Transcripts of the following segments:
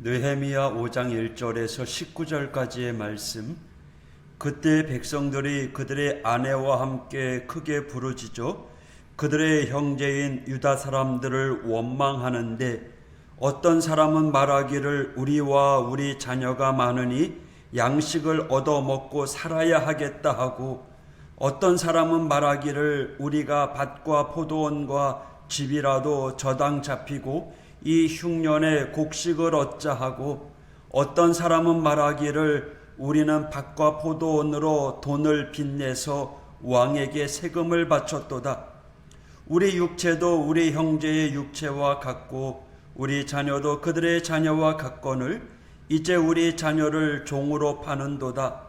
느헤미야 5장 1절에서 19절까지의 말씀. 그때 백성들이 그들의 아내와 함께 크게 부르짖어 그들의 형제인 유다 사람들을 원망하는데, 어떤 사람은 말하기를 우리와 우리 자녀가 많으니 양식을 얻어 먹고 살아야 하겠다 하고, 어떤 사람은 말하기를 우리가 밭과 포도원과 집이라도 저당 잡히고 이 흉년에 곡식을 얻자 하고, 어떤 사람은 말하기를 우리는 밭과 포도원으로 돈을 빚내서 왕에게 세금을 바쳤도다. 우리 육체도 우리 형제의 육체와 같고 우리 자녀도 그들의 자녀와 같거늘 이제 우리 자녀를 종으로 파는도다.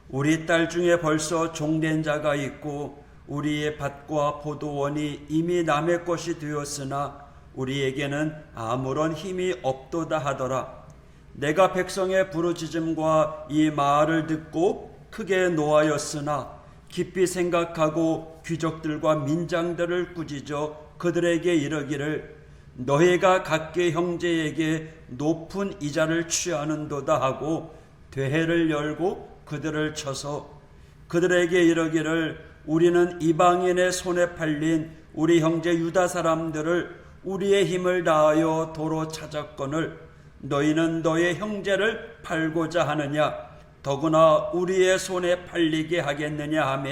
우리 딸 중에 벌써 종된 자가 있고 우리의 밭과 포도원이 이미 남의 것이 되었으나 우리에게는 아무런 힘이 없도다 하더라. 내가 백성의 부르짖음과 이 말을 듣고 크게 노하였으나 깊이 생각하고 귀족들과 민장들을 꾸짖어 그들에게 이르기를 너희가 각기 형제에게 높은 이자를 취하는도다 하고 대회를 열고 그들을 쳐서 그들에게 이르기를 우리는 이방인의 손에 팔린 우리 형제 유다 사람들을 우리의 힘을 다하여 도로 찾았거늘 너희는 너의 형제를 팔고자 하느냐? 더구나 우리의 손에 팔리게 하겠느냐 하며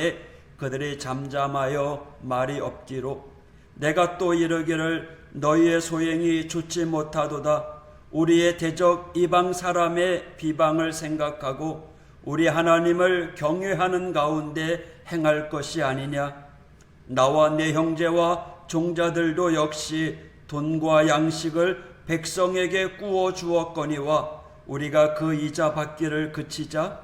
그들이 잠잠하여 말이 없기로, 내가 또 이르기를 너희의 소행이 좋지 못하도다. 우리의 대적 이방 사람의 비방을 생각하고 우리 하나님을 경외하는 가운데 행할 것이 아니냐? 나와 내 형제와 종자들도 역시 돈과 양식을 백성에게 꾸어 주었거니와 우리가 그 이자 받기를 그치자.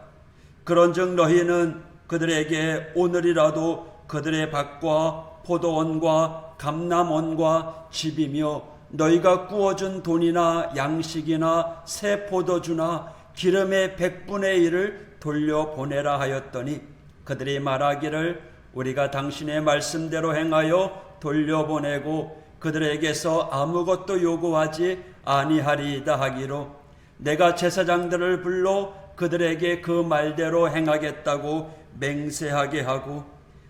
그런즉 너희는 그들에게 오늘이라도 그들의 밭과 포도원과 감람원과 집이며 너희가 꾸어준 돈이나 양식이나 새 포도주나 기름의 100분의 1을 돌려보내라 하였더니, 그들이 말하기를 우리가 당신의 말씀대로 행하여 돌려보내고 그들에게서 아무것도 요구하지 아니하리이다 하기로, 내가 제사장들을 불러 그들에게 그 말대로 행하겠다고 맹세하게 하고,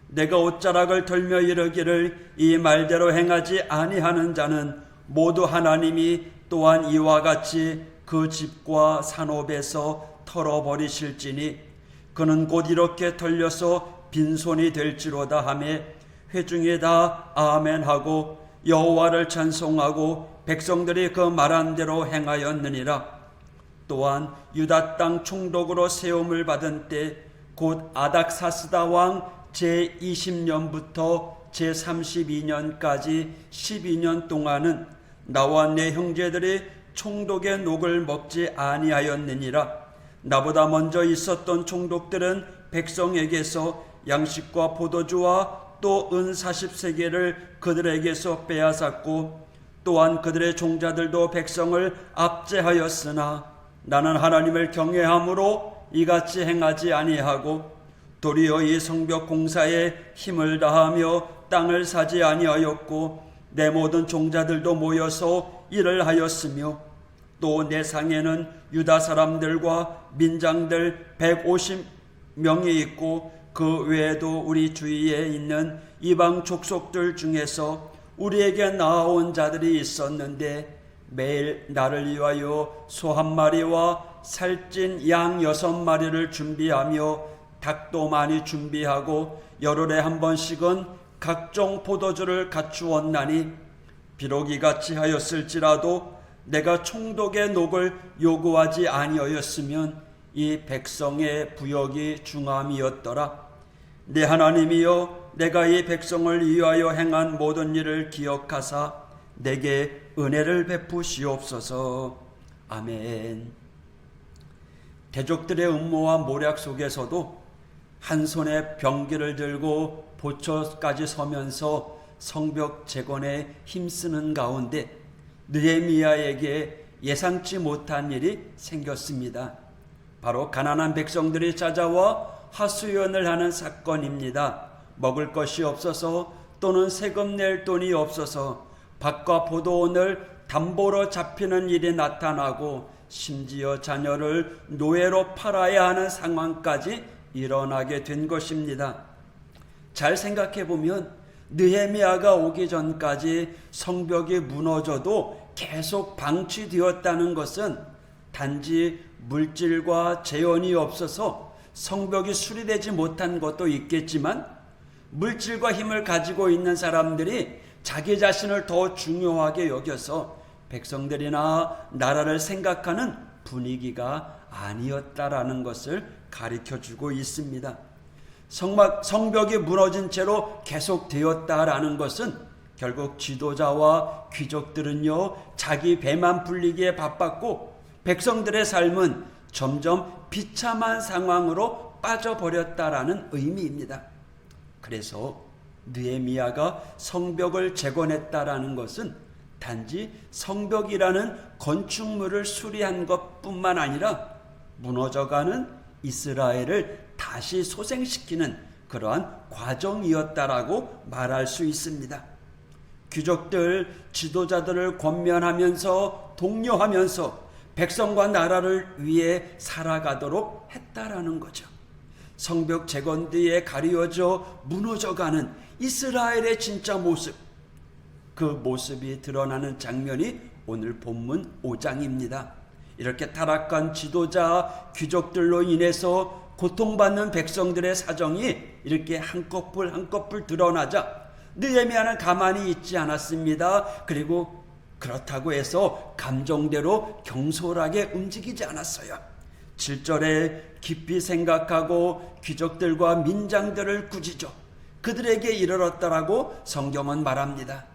내가 옷자락을 털며 이르기를 이 말대로 행하지 아니하는 자는 모두 하나님이 또한 이와 같이 그 집과 산업에서 털어버리실지니 그는 곧 이렇게 털려서 빈손이 될지로다 하며 회중이 다 아멘하고 여호와를 찬송하고 백성들이 그 말한 대로 행하였느니라. 또한 유다 땅 총독으로 세움을 받은 때 곧 아닥사스다 왕 제20년부터 제32년까지 12년 동안은 나와 내 형제들이 총독의 녹을 먹지 아니하였느니라. 나보다 먼저 있었던 총독들은 백성에게서 양식과 포도주와 또 은 40세겔을 그들에게서 빼앗았고, 또한 그들의 종자들도 백성을 압제하였으나 나는 하나님을 경외함으로 이같이 행하지 아니하고 도리어 이 성벽 공사에 힘을 다하며 땅을 사지 아니하였고 내 모든 종자들도 모여서 일을 하였으며, 또 내 상에는 유다 사람들과 민장들 150명이 있고 그 외에도 우리 주위에 있는 이방 족속들 중에서 우리에게 나아온 자들이 있었는데, 매일 나를 위하여 소 1마리와 살찐 양 6마리를 준비하며 닭도 많이 준비하고 열흘에 한 번씩은 각종 포도주를 갖추었나니, 비록 이같이 하였을지라도 내가 총독의 녹을 요구하지 아니하였으면 이 백성의 부역이 중함이었더라. 내 하나님이여, 내가 이 백성을 위하여 행한 모든 일을 기억하사 내게 은혜를 베푸시옵소서. 아멘. 대적들의 음모와 모략 속에서도 한 손에 병기를 들고 보초까지 서면서 성벽 재건에 힘쓰는 가운데 느헤미야에게 예상치 못한 일이 생겼습니다. 바로 가난한 백성들이 찾아와 하수연을 하는 사건입니다. 먹을 것이 없어서 또는 세금 낼 돈이 없어서 밭과 포도원을 담보로 잡히는 일이 나타나고 심지어 자녀를 노예로 팔아야 하는 상황까지 일어나게 된 것입니다. 잘 생각해 보면 느헤미야가 오기 전까지 성벽이 무너져도 계속 방치되었다는 것은 단지 물질과 재원이 없어서 성벽이 수리되지 못한 것도 있겠지만, 물질과 힘을 가지고 있는 사람들이 자기 자신을 더 중요하게 여겨서 백성들이나 나라를 생각하는 분위기가 아니었다라는 것을 가르쳐주고 있습니다. 성벽이 무너진 채로 계속되었다라는 것은 결국 지도자와 귀족들은요, 자기 배만 불리기에 바빴고 백성들의 삶은 점점 비참한 상황으로 빠져버렸다라는 의미입니다. 그래서 느헤미야가 성벽을 재건했다라는 것은 단지 성벽이라는 건축물을 수리한 것뿐만 아니라 무너져가는 이스라엘을 다시 소생시키는 그러한 과정이었다라고 말할 수 있습니다. 귀족들, 지도자들을 권면하면서 독려하면서 백성과 나라를 위해 살아가도록 했다라는 거죠. 성벽 재건 뒤에 가리워져 무너져가는 이스라엘의 진짜 모습, 그 모습이 드러나는 장면이 오늘 본문 5장입니다. 이렇게 타락한 지도자, 귀족들로 인해서 고통받는 백성들의 사정이 이렇게 한꺼풀 한꺼풀 드러나자 느헤미야는 가만히 있지 않았습니다. 그리고 그렇다고 해서 감정대로 경솔하게 움직이지 않았어요. 7절에 깊이 생각하고 귀족들과 민장들을 꾸짖어 그들에게 이르렀다라고 성경은 말합니다.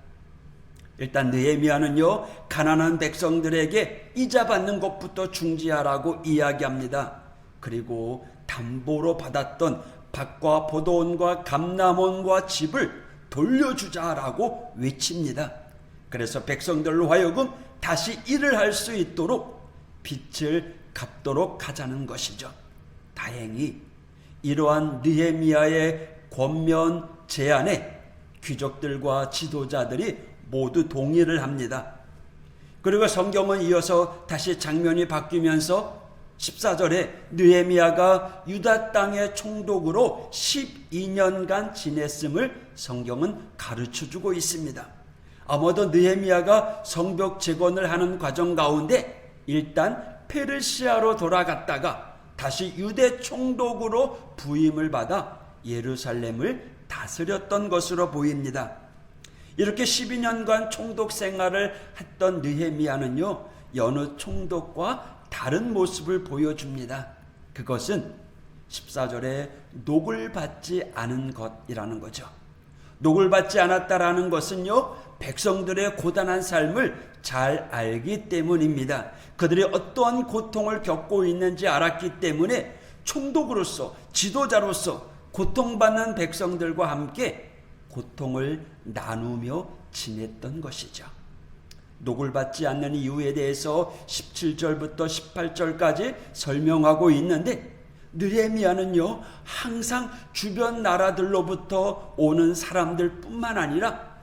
일단 느헤미야는요, 가난한 백성들에게 이자 받는 것부터 중지하라고 이야기합니다. 그리고 담보로 받았던 밭과 포도원과 감람원과 집을 돌려주자라고 외칩니다. 그래서 백성들로 하여금 다시 일을 할 수 있도록 빚을 갚도록 하자는 것이죠. 다행히 이러한 느헤미야의 권면 제안에 귀족들과 지도자들이 모두 동의를 합니다. 그리고 성경은 이어서 다시 장면이 바뀌면서 14절에 느헤미야가 유다 땅의 총독으로 12년간 지냈음을 성경은 가르쳐주고 있습니다. 아마도 느헤미야가 성벽 재건을 하는 과정 가운데 일단 페르시아로 돌아갔다가 다시 유대 총독으로 부임을 받아 예루살렘을 다스렸던 것으로 보입니다. 이렇게 12년간 총독 생활을 했던 느헤미야는요, 여느 총독과 다른 모습을 보여줍니다. 그것은 14절에 녹을 받지 않은 것이라는 거죠. 녹을 받지 않았다라는 것은요, 백성들의 고단한 삶을 잘 알기 때문입니다. 그들이 어떠한 고통을 겪고 있는지 알았기 때문에 총독으로서, 지도자로서 고통받는 백성들과 함께 고통을 나누며 지냈던 것이죠. 녹을 받지 않는 이유에 대해서 17절부터 18절까지 설명하고 있는데, 느헤미야는요, 항상 주변 나라들로부터 오는 사람들 뿐만 아니라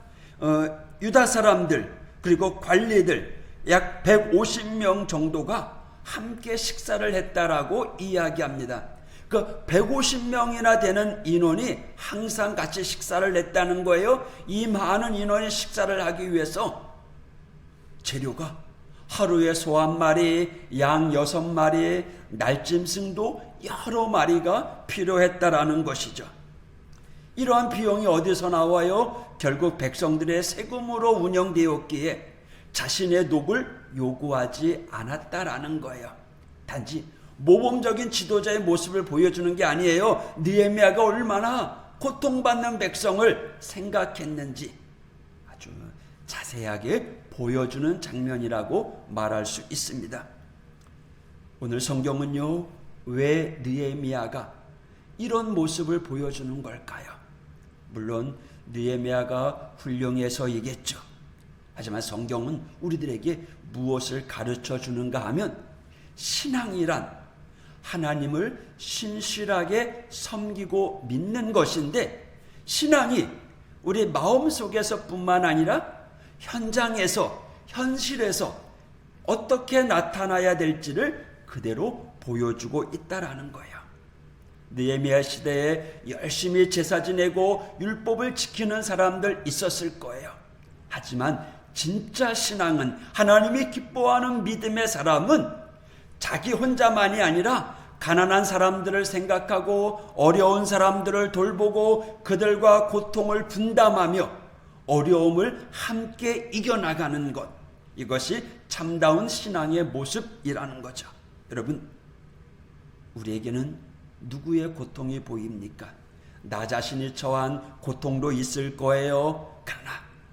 유다 사람들 그리고 관리들 약 150명 정도가 함께 식사를 했다라고 이야기합니다. 그 150명이나 되는 인원이 항상 같이 식사를 했다는 거예요. 이 많은 인원이 식사를 하기 위해서 재료가 하루에 소 1마리, 양 6마리, 날짐승도 여러 마리가 필요했다라는 것이죠. 이러한 비용이 어디서 나와요? 결국 백성들의 세금으로 운영되었기에 자신의 녹을 요구하지 않았다라는 거예요. 단지 모범적인 지도자의 모습을 보여주는 게 아니에요. 느헤미야가 얼마나 고통받는 백성을 생각했는지 아주 자세하게 보여주는 장면이라고 말할 수 있습니다. 오늘 성경은요, 왜 느헤미야가 이런 모습을 보여주는 걸까요? 물론 느헤미야가 훌륭해서이겠죠. 하지만 성경은 우리들에게 무엇을 가르쳐 주는가 하면, 신앙이란 하나님을 신실하게 섬기고 믿는 것인데, 신앙이 우리 마음속에서 뿐만 아니라 현장에서, 현실에서 어떻게 나타나야 될지를 그대로 보여주고 있다라는 거예요. 느헤미야 시대에 열심히 제사 지내고 율법을 지키는 사람들 있었을 거예요. 하지만 진짜 신앙은, 하나님이 기뻐하는 믿음의 사람은 자기 혼자만이 아니라 가난한 사람들을 생각하고 어려운 사람들을 돌보고 그들과 고통을 분담하며 어려움을 함께 이겨나가는 것, 이것이 참다운 신앙의 모습이라는 거죠. 여러분, 우리에게는 누구의 고통이 보입니까? 나 자신이 처한 고통도 있을 거예요. 그러나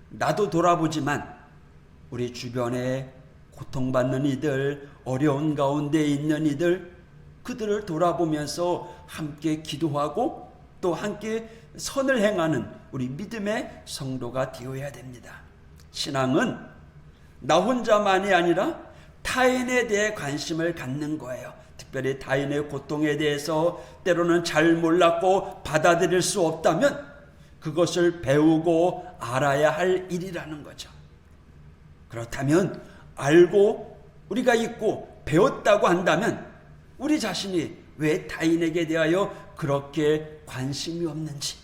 나도 돌아보지만 우리 주변에 고통받는 이들, 어려운 가운데 있는 이들, 그들을 돌아보면서 함께 기도하고 또 함께 선을 행하는 우리 믿음의 성도가 되어야 됩니다. 신앙은 나 혼자만이 아니라 타인에 대해 관심을 갖는 거예요. 특별히 타인의 고통에 대해서 때로는 잘 몰랐고 받아들일 수 없다면 그것을 배우고 알아야 할 일이라는 거죠. 그렇다면 알고 우리가 있고 배웠다고 한다면 우리 자신이 왜 타인에게 대하여 그렇게 관심이 없는지,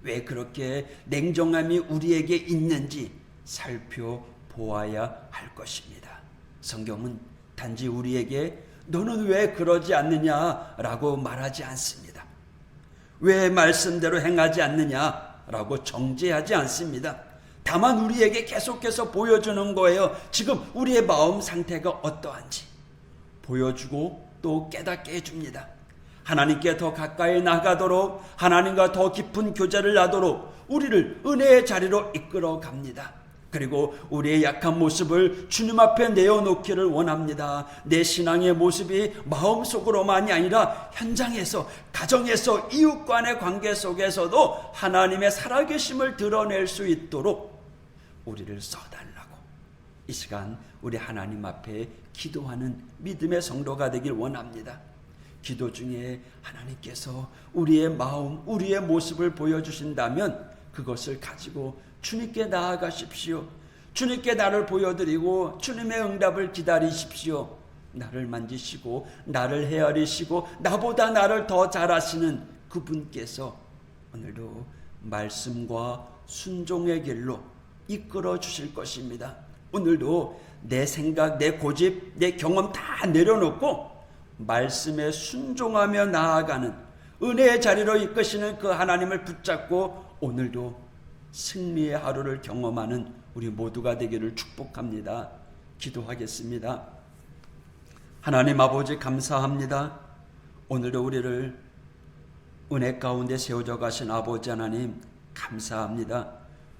왜 그렇게 냉정함이 우리에게 있는지 살펴보아야 할 것입니다. 성경은 단지 우리에게 너는 왜 그러지 않느냐라고 말하지 않습니다. 왜 말씀대로 행하지 않느냐라고 정죄하지 않습니다. 다만 우리에게 계속해서 보여주는 거예요. 지금 우리의 마음 상태가 어떠한지 보여주고 또 깨닫게 해줍니다. 하나님께 더 가까이 나가도록, 하나님과 더 깊은 교제를 하도록 우리를 은혜의 자리로 이끌어 갑니다. 그리고 우리의 약한 모습을 주님 앞에 내어놓기를 원합니다. 내 신앙의 모습이 마음속으로만이 아니라 현장에서, 가정에서, 이웃 간의 관계 속에서도 하나님의 살아계심을 드러낼 수 있도록 우리를 써달라고 이 시간 우리 하나님 앞에 기도하는 믿음의 성도가 되길 원합니다. 기도 중에 하나님께서 우리의 마음, 우리의 모습을 보여주신다면 그것을 가지고 주님께 나아가십시오. 주님께 나를 보여드리고 주님의 응답을 기다리십시오. 나를 만지시고 나를 헤아리시고 나보다 나를 더 잘 아시는 그분께서 오늘도 말씀과 순종의 길로 이끌어 주실 것입니다. 오늘도 내 생각, 내 고집, 내 경험 다 내려놓고 말씀에 순종하며 나아가는 은혜의 자리로 이끄시는 그 하나님을 붙잡고 오늘도 승리의 하루를 경험하는 우리 모두가 되기를 축복합니다. 기도하겠습니다. 하나님 아버지 감사합니다. 오늘도 우리를 은혜 가운데 세워져 가신 아버지 하나님 감사합니다.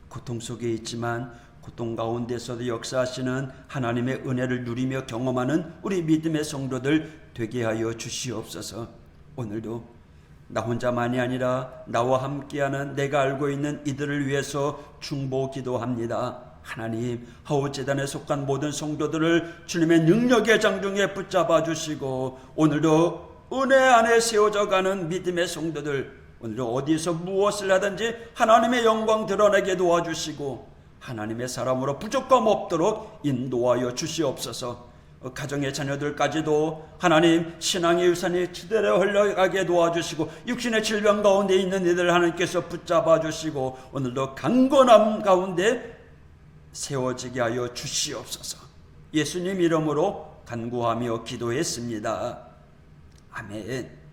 고통 속에 있지만 고통 가운데서도 역사하시는 하나님의 은혜를 누리며 경험하는 우리 믿음의 성도들 되게 하여 주시옵소서. 오늘도 나 혼자만이 아니라 나와 함께하는 내가 알고 있는 이들을 위해서 중보 기도합니다. 하나님, 하우재단에 속한 모든 성도들을 주님의 능력의 장중에 붙잡아 주시고 오늘도 은혜 안에 세워져 가는 믿음의 성도들, 오늘도 어디서 무엇을 하든지 하나님의 영광 드러내게 도와주시고 하나님의 사람으로 부족함 없도록 인도하여 주시옵소서. 가정의 자녀들까지도 하나님 신앙의 유산이 제대로 흘러가게 도와주시고 육신의 질병 가운데 있는 이들 하나님께서 붙잡아 주시고 오늘도 강건함 가운데 세워지게 하여 주시옵소서. 예수님 이름으로 간구하며 기도했습니다. 아멘.